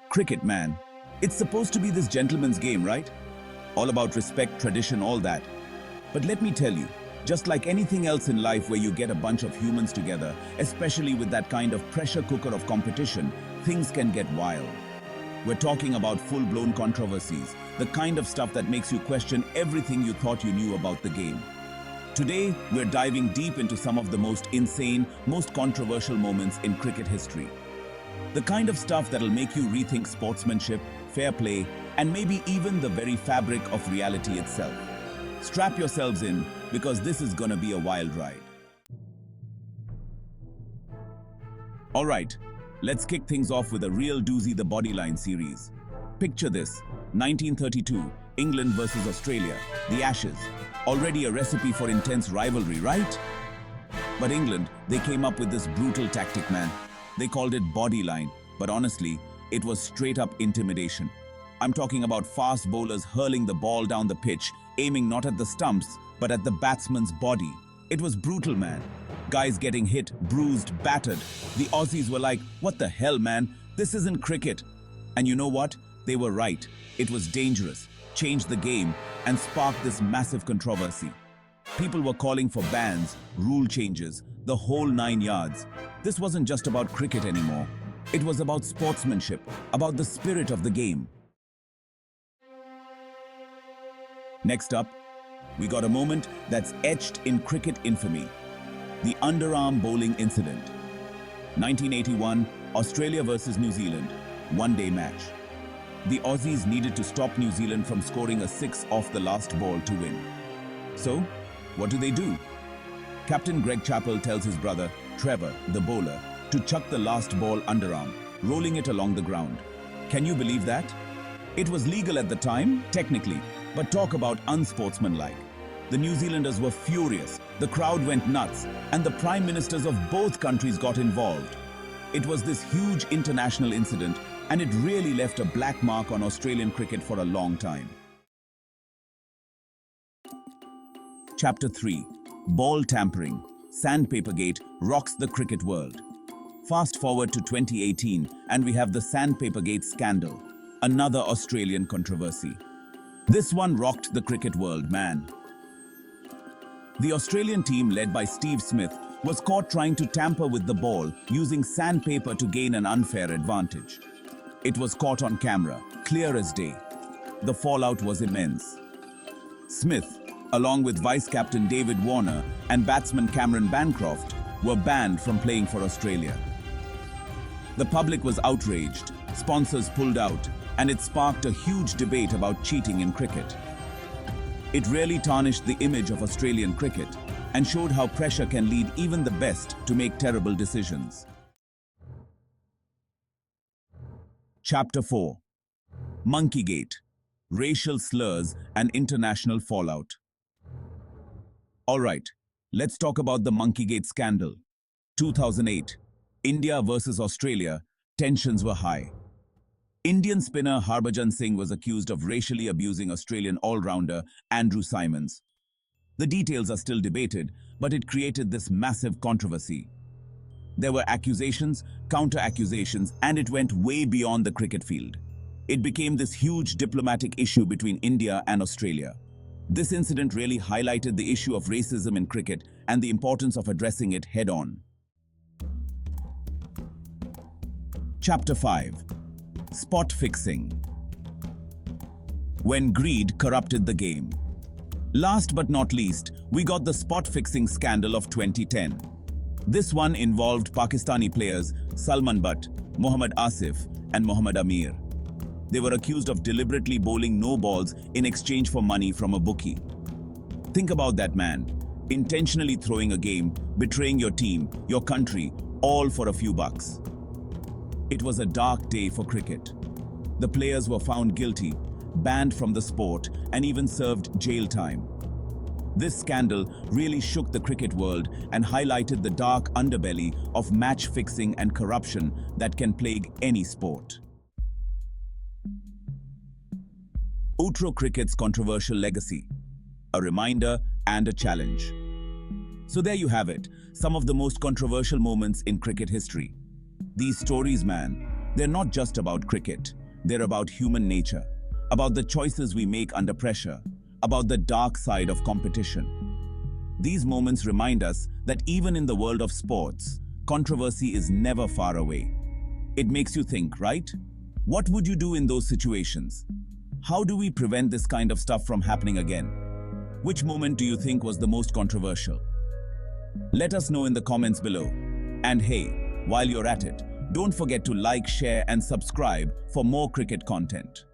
Cricket, man. It's supposed to be this gentleman's game, right? All about respect, tradition, all that. But let me tell you, just like anything else in life where you get a bunch of humans together, especially with that kind of pressure cooker of competition, things can get wild. We're talking about full-blown controversies, the kind of stuff that makes you question everything you thought you knew about the game. Today, we're diving deep into some of the most insane, most controversial moments in cricket history. The kind of stuff that'll make you rethink sportsmanship, fair play, and maybe even the very fabric of reality itself. Strap yourselves in, because this is gonna be a wild ride. Alright, let's kick things off with a real doozy, the Bodyline series. Picture this, 1932, England versus Australia, the Ashes. Already a recipe for intense rivalry, right? But England, they came up with this brutal tactic, man. They called it Bodyline, but honestly, it was straight up intimidation. I'm talking about fast bowlers hurling the ball down the pitch, aiming not at the stumps, but at the batsman's body. It was brutal, man. Guys getting hit, bruised, battered. The Aussies were like, what the hell, man? This isn't cricket. And you know what? They were right. It was dangerous, changed the game, and sparked this massive controversy. People were calling for bans, rule changes, the whole 9 yards. This wasn't just about cricket anymore. It was about sportsmanship, about the spirit of the game. Next up, we got a moment that's etched in cricket infamy. The underarm bowling incident. 1981, Australia versus New Zealand, one-day match. The Aussies needed to stop New Zealand from scoring a 6 off the last ball to win. So, what do? Captain Greg Chappell tells his brother, Trevor, the bowler, to chuck the last ball underarm, rolling it along the ground. Can you believe that? It was legal at the time, technically, but talk about unsportsmanlike. The New Zealanders were furious, the crowd went nuts, and the prime ministers of both countries got involved. It was this huge international incident, and it really left a black mark on Australian cricket for a long time. Chapter 3. Ball tampering. Sandpapergate rocks the cricket world. Fast forward to 2018, and we have the Sandpapergate scandal, another Australian controversy. This one rocked the cricket world, man. The Australian team, led by Steve Smith, was caught trying to tamper with the ball using sandpaper to gain an unfair advantage. It was caught on camera, clear as day. The fallout was immense. Smith, along with vice-captain David Warner and batsman Cameron Bancroft, were banned from playing for Australia. The public was outraged, sponsors pulled out, and it sparked a huge debate about cheating in cricket. It really tarnished the image of Australian cricket and showed how pressure can lead even the best to make terrible decisions. Chapter 4. Monkeygate. Racial slurs and international fallout. Alright, let's talk about the Monkeygate scandal. 2008. India versus Australia. Tensions were high. Indian spinner Harbhajan Singh was accused of racially abusing Australian all-rounder Andrew Symonds. The details are still debated, but it created this massive controversy. There were accusations, counter-accusations, and it went way beyond the cricket field. It became this huge diplomatic issue between India and Australia. This incident really highlighted the issue of racism in cricket and the importance of addressing it head-on. Chapter 5. Spot fixing. When greed corrupted the game. Last but not least, we got the spot fixing scandal of 2010. This one involved Pakistani players Salman Butt, Mohammad Asif, and Mohammad Amir. They were accused of deliberately bowling no balls in exchange for money from a bookie. Think about that, man. Intentionally throwing a game, betraying your team, your country, all for a few bucks. It was a dark day for cricket. The players were found guilty, banned from the sport, and even served jail time. This scandal really shook the cricket world and highlighted the dark underbelly of match fixing and corruption that can plague any sport. Outro cricket's controversial legacy. A reminder and a challenge. So there you have it, some of the most controversial moments in cricket history. These stories, man, They're not just about cricket. They're about human nature, about the choices we make under pressure, about the dark side of competition. These moments remind us that even in the world of sports, controversy is never far away. It makes you think, right? What would you do in those situations? How do we prevent this kind of stuff from happening again? Which moment do you think was the most controversial? Let us know in the comments below. And hey, while you're at it, don't forget to like, share, and subscribe for more cricket content.